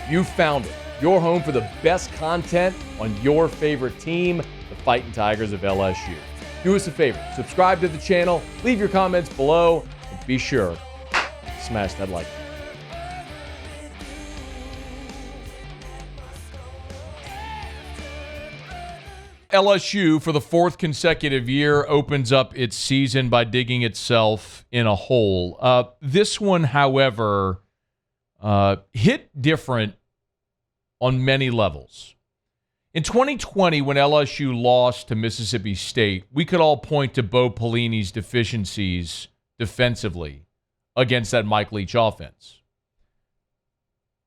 You found it. Your home for the best content on your favorite team, the Fighting Tigers of LSU. Do us a favor, subscribe to the channel, leave your comments below, and be sure to smash that like button. LSU, for the fourth consecutive year, opens up its season by digging itself in a hole. This one, however, hit different on many levels. In 2020, when LSU lost to Mississippi State, we could all point to Bo Pelini's deficiencies defensively against that Mike Leach offense.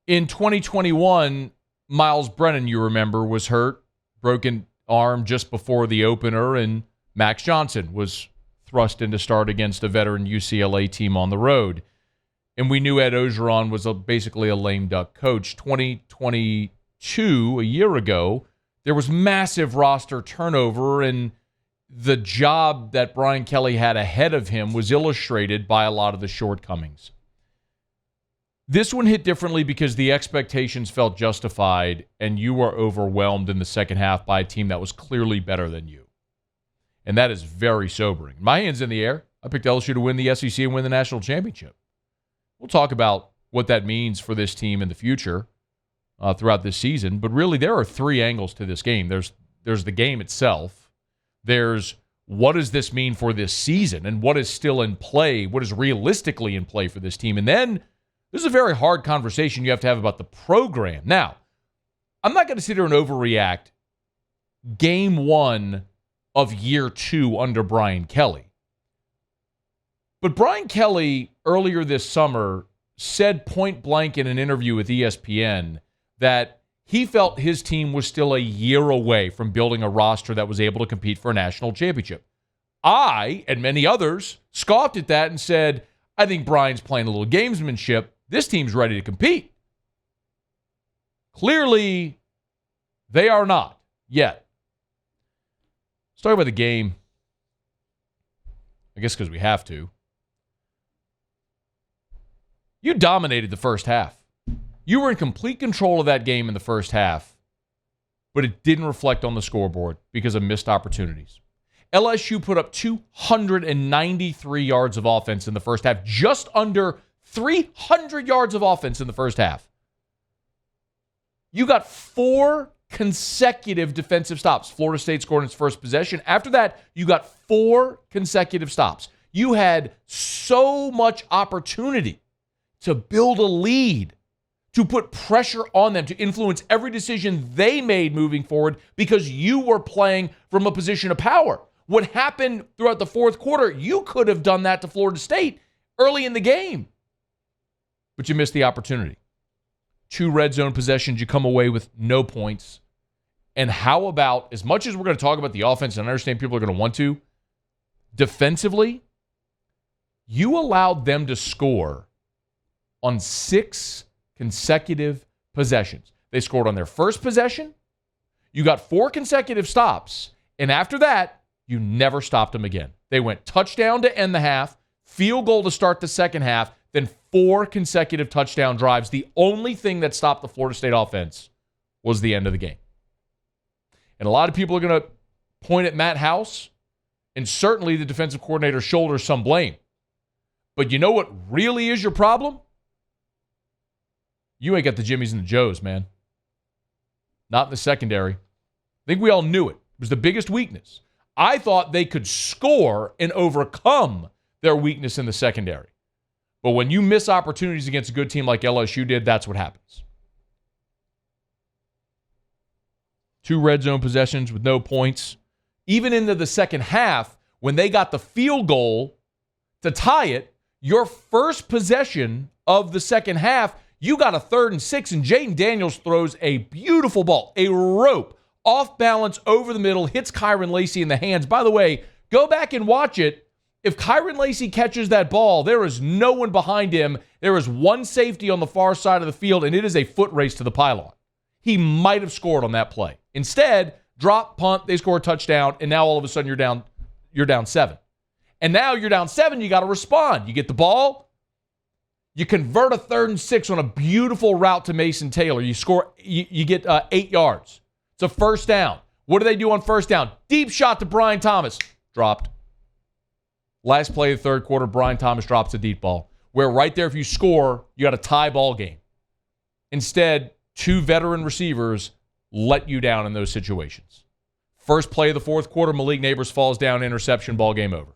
In 2021, Miles Brennan, you remember, was hurt, broken arm just before the opener, and Max Johnson was thrust into start against a veteran UCLA team on the road. And we knew Ed Ogeron was basically a lame duck coach. 2022, a year ago, there was massive roster turnover, and the job that Brian Kelly had ahead of him was illustrated by a lot of the shortcomings. This one hit differently because the expectations felt justified, and you were overwhelmed in the second half by a team that was clearly better than you. And that is very sobering. My hand's in the air. I picked LSU to win the SEC and win the national championship. We'll talk about what that means for this team in the future throughout this season, but really there are three angles to this game. There's the game itself. There's what does this mean for this season and what is still in play, what is realistically in play for this team. And then this is a very hard conversation you have to have about the program. Now, I'm not going to sit here and overreact game one of year two under Brian Kelly. But Brian Kelly, earlier this summer, said point blank in an interview with ESPN that he felt his team was still a year away from building a roster that was able to compete for a national championship. I, and many others, scoffed at that and said, I think Brian's playing a little gamesmanship. This team's ready to compete. Clearly, they are not yet. Let's talk about the game. I guess because we have to. You dominated the first half. You were in complete control of that game in the first half, but it didn't reflect on the scoreboard because of missed opportunities. LSU put up 293 yards of offense in the first half, just under 300 yards of offense in the first half. You got 4 consecutive defensive stops. Florida State scored in its first possession. After that, you got 4 consecutive stops. You had so much opportunity to build a lead, to put pressure on them, to influence every decision they made moving forward because you were playing from a position of power. What happened throughout the fourth quarter, you could have done that to Florida State early in the game, but you missed the opportunity. 2 red zone possessions, you come away with no points. And how about, as much as we're going to talk about the offense, and I understand people are going to want to, defensively, you allowed them to score on 6 consecutive possessions. They scored on their first possession. You got 4 consecutive stops. And after that, you never stopped them again. They went touchdown to end the half, field goal to start the second half, then 4 consecutive touchdown drives. The only thing that stopped the Florida State offense was the end of the game. And a lot of people are going to point at Matt House, and certainly the defensive coordinator shoulders some blame. But you know what really is your problem? You ain't got the Jimmies and the Joes, man. Not in the secondary. I think we all knew it. It was the biggest weakness. I thought they could score and overcome their weakness in the secondary. But when you miss opportunities against a good team like LSU did, that's what happens. 2 red zone possessions with no points. Even into the second half, when they got the field goal to tie it, your first possession of the second half, you got a 3rd and 6, and Jaden Daniels throws a beautiful ball, a rope, off balance over the middle, hits Kyron Lacey in the hands. By the way, go back and watch it. If Kyron Lacey catches that ball, there is no one behind him. There is one safety on the far side of the field, and it is a foot race to the pylon. He might have scored on that play. Instead, drop, punt, they score a touchdown, and now all of a sudden you're down 7. And now you're down 7, you got to respond. You get the ball, You convert a 3rd and 6 on a beautiful route to Mason Taylor. You score, you get 8 yards. It's a first down. What do they do on first down? Deep shot to Brian Thomas. Dropped. Last play of the third quarter, Brian Thomas drops a deep ball. Where right there, if you score, you got a tie ball game. Instead, 2 veteran receivers let you down in those situations. First play of the fourth quarter, Malik Neighbors falls down, interception, ball game over.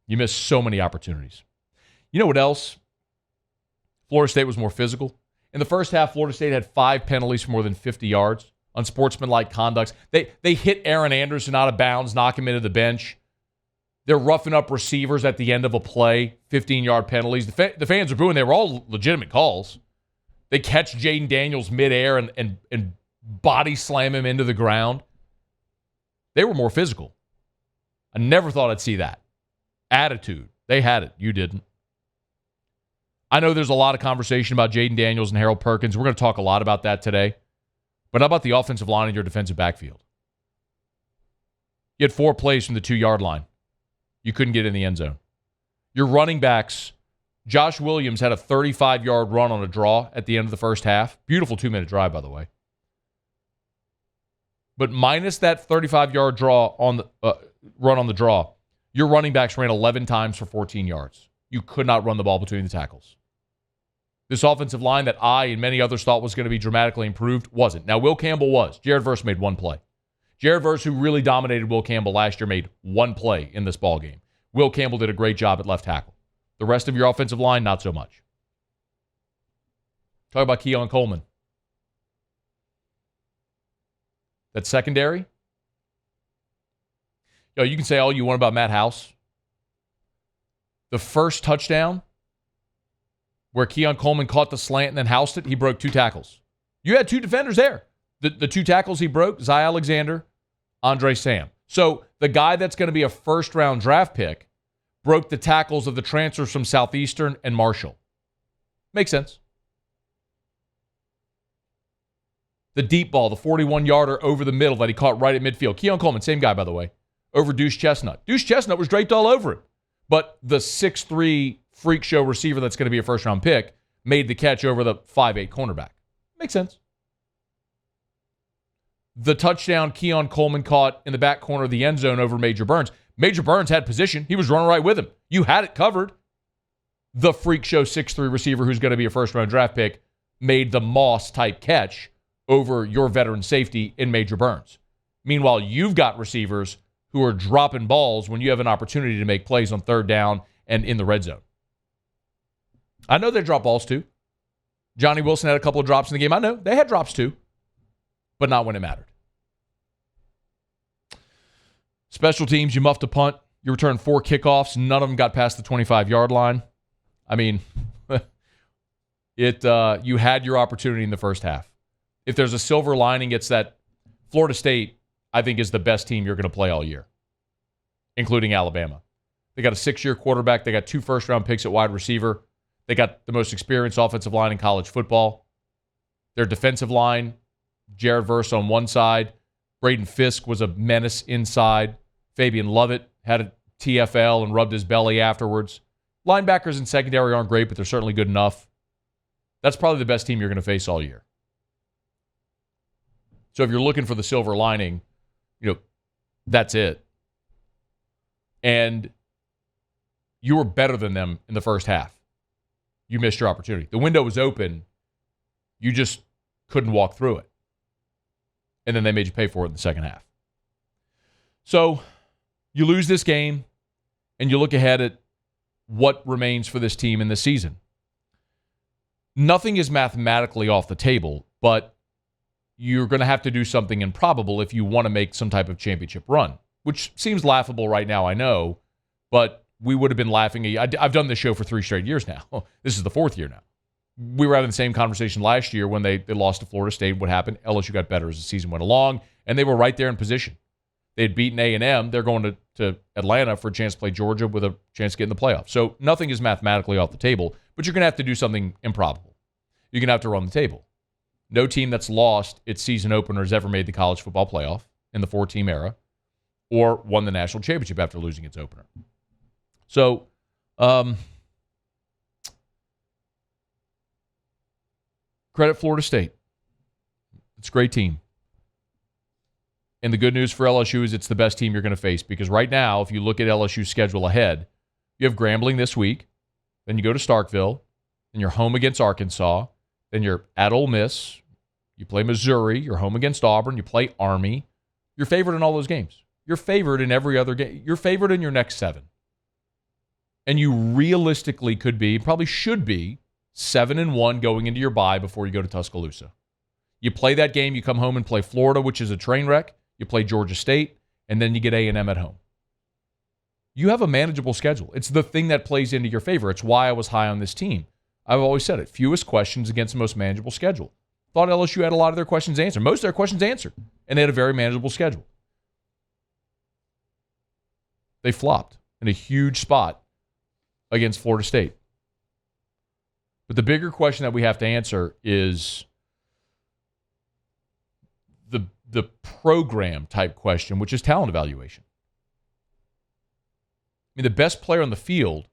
You missed so many opportunities. You know what else? Florida State was more physical. In the first half, Florida State had 5 penalties for more than 50 yards. Unsportsmanlike conducts. They hit Aaron Anderson out of bounds, knock him into the bench. They're roughing up receivers at the end of a play, 15-yard penalties. The fans are booing. They were all legitimate calls. They catch Jaden Daniels midair and body slam him into the ground. They were more physical. I never thought I'd see that. Attitude. They had it. You didn't. I know there's a lot of conversation about Jaden Daniels and Harold Perkins. We're going to talk a lot about that today. But how about the offensive line in your defensive backfield? You had 4 plays from the 2-yard line. You couldn't get in the end zone. Your running backs, Josh Williams had a 35-yard run on a draw at the end of the first half. Beautiful 2-minute drive, by the way. But minus that 35-yard draw on the run on the draw, your running backs ran 11 times for 14 yards. You could not run the ball between the tackles. This offensive line that I and many others thought was going to be dramatically improved wasn't. Now, Will Campbell was. Jared Verse made 1 play. Jared Verse, who really dominated Will Campbell last year, made 1 play in this ballgame. Will Campbell did a great job at left tackle. The rest of your offensive line, not so much. Talk about Keon Coleman. That secondary. You can say all you want about Matt House. The first touchdown, where Keon Coleman caught the slant and then housed it, he broke 2 tackles. You had 2 defenders there. The 2 tackles he broke, Zy Alexander, Andre Sam. So the guy that's going to be a first-round draft pick broke the tackles of the transfers from Southeastern and Marshall. Makes sense. The deep ball, the 41-yarder over the middle that he caught right at midfield. Keon Coleman, same guy, by the way, over Deuce Chestnut. Deuce Chestnut was draped all over him. But the 6'3 freak show receiver that's going to be a first-round pick made the catch over the 5'8 cornerback. Makes sense. The touchdown Keon Coleman caught in the back corner of the end zone over Major Burns. Major Burns had position. He was running right with him. You had it covered. The freak show 6'3 receiver who's going to be a first-round draft pick made the Moss-type catch over your veteran safety in Major Burns. Meanwhile, you've got receivers who are dropping balls when you have an opportunity to make plays on third down and in the red zone. I know they drop balls too. Johnny Wilson had a couple of drops in the game. I know they had drops too, but not when it mattered. Special teams, you muffed a punt. You returned 4 kickoffs. None of them got past the 25-yard line. I mean, you had your opportunity in the first half. If there's a silver lining, it's that Florida State, I think, is the best team you're going to play all year, including Alabama. They got a 6-year quarterback. They got 2 first-round picks at wide receiver. They got the most experienced offensive line in college football. Their defensive line, Jared Verse on one side. Braden Fisk was a menace inside. Fabian Lovett had a TFL and rubbed his belly afterwards. Linebackers and secondary aren't great, but they're certainly good enough. That's probably the best team you're going to face all year. So if you're looking for the silver lining, that's it. And you were better than them in the first half. You missed your opportunity. The window was open. You just couldn't walk through it. And then they made you pay for it in the second half. So you lose this game, and you look ahead at what remains for this team in this season. Nothing is mathematically off the table, but you're going to have to do something improbable if you want to make some type of championship run, which seems laughable right now, I know, but we would have been laughing. I've done this show for 3 straight years now. This is the 4th year now. We were having the same conversation last year when they lost to Florida State. What happened? LSU got better as the season went along, and they were right there in position. They had beaten A&M. They're going to Atlanta for a chance to play Georgia with a chance to get in the playoffs. So nothing is mathematically off the table, but you're going to have to do something improbable. You're going to have to run the table. No team that's lost its season opener has ever made the college football playoff in the 4-team era or won the national championship after losing its opener. So, credit Florida State. It's a great team. And the good news for LSU is it's the best team you're going to face, because right now, if you look at LSU's schedule ahead, you have Grambling this week, then you go to Starkville, then you're home against Arkansas, then you're at Ole Miss, you play Missouri, you're home against Auburn, you play Army. You're favored in all those games. You're favored in every other game. You're favored in your next 7. And you realistically could be, probably should be, 7-1 going into your bye before you go to Tuscaloosa. You play that game, you come home and play Florida, which is a train wreck. You play Georgia State, and then you get A&M at home. You have a manageable schedule. It's the thing that plays into your favor. It's why I was high on this team. I've always said it. Fewest questions against the most manageable schedule. Thought LSU had a lot of their questions answered. Most of their questions answered. And they had a very manageable schedule. They flopped in a huge spot against Florida State. But the bigger question that we have to answer is the program type question, which is talent evaluation. I mean, the best player on the field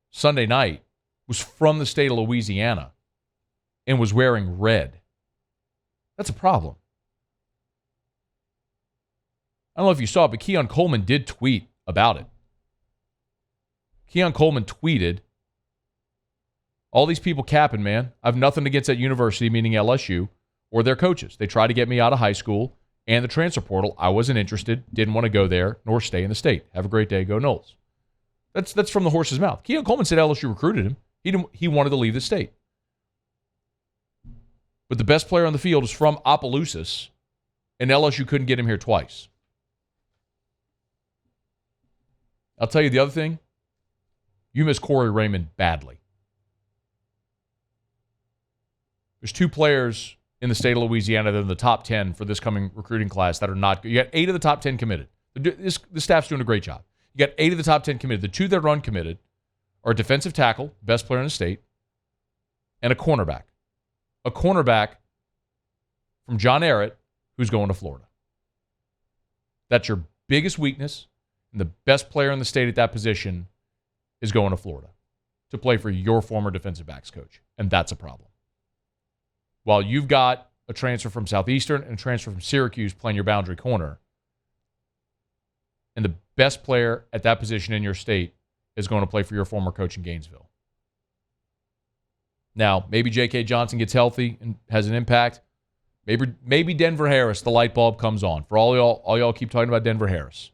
Sunday night was from the state of Louisiana and was wearing red. That's a problem. I don't know if you saw it, but Keon Coleman did tweet about it. Keon Coleman tweeted, "All these people capping, man. I have nothing against that university," meaning LSU, "or their coaches. They tried to get me out of high school and the transfer portal. I wasn't interested, didn't want to go there, nor stay in the state. Have a great day. Go Noles." That's from the horse's mouth. Keon Coleman said LSU recruited him. He wanted to leave the state. But the best player on the field is from Opelousas, and LSU couldn't get him here twice. I'll tell you the other thing. You miss Corey Raymond badly. There's 2 players in the state of Louisiana that are in the top 10 for this coming recruiting class that are not good. You got 8 of the top 10 committed. The staff's doing a great job. You got 8 of the top 10 committed. The 2 that are uncommitted are a defensive tackle, best player in the state, and a cornerback. A cornerback from John Ehret, who's going to Florida. That's your biggest weakness, and the best player in the state at that position is going to Florida to play for your former defensive backs coach, and that's a problem. While you've got a transfer from Southeastern and a transfer from Syracuse playing your boundary corner, and the best player at that position in your state is going to play for your former coach in Gainesville. Now, maybe J.K. Johnson gets healthy and has an impact. Maybe Denver Harris, the light bulb comes on. For all y'all keep talking about Denver Harris.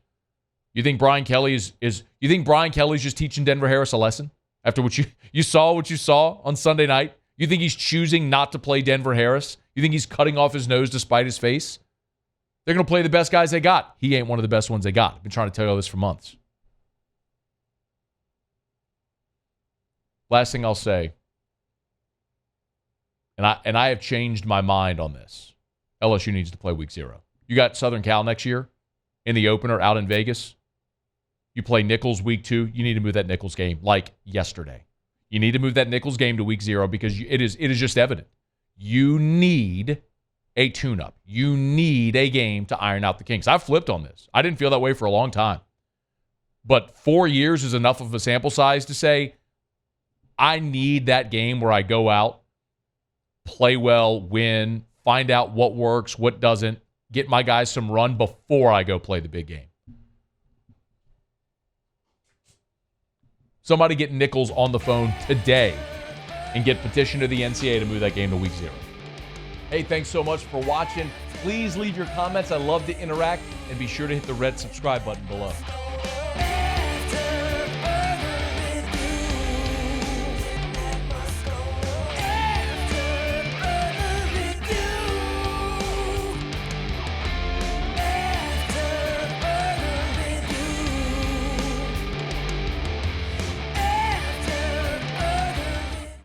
You think Brian Kelly you think Brian Kelly's just teaching Denver Harris a lesson after what you saw on Sunday night? You think he's choosing not to play Denver Harris? You think he's cutting off his nose to spite his face? They're going to play the best guys they got. He ain't one of the best ones they got. I've been trying to tell you all this for months. Last thing I'll say, and I have changed my mind on this. LSU needs to play week 0. You got Southern Cal next year in the opener out in Vegas. You play Nichols week 2. You need to move that Nichols game like yesterday. You need to move that Nichols game to week 0 because it is just evident. You need a tune-up. You need a game to iron out the kinks. I've flipped on this. I didn't feel that way for a long time. But 4 years is enough of a sample size to say, I need that game where I go out, play well, win, find out what works, what doesn't, get my guys some run before I go play the big game. Somebody get Nichols on the phone today and get petition to the NCAA to move that game to week 0. Hey, thanks so much for watching. Please leave your comments. I love to interact, and be sure to hit the red subscribe button below.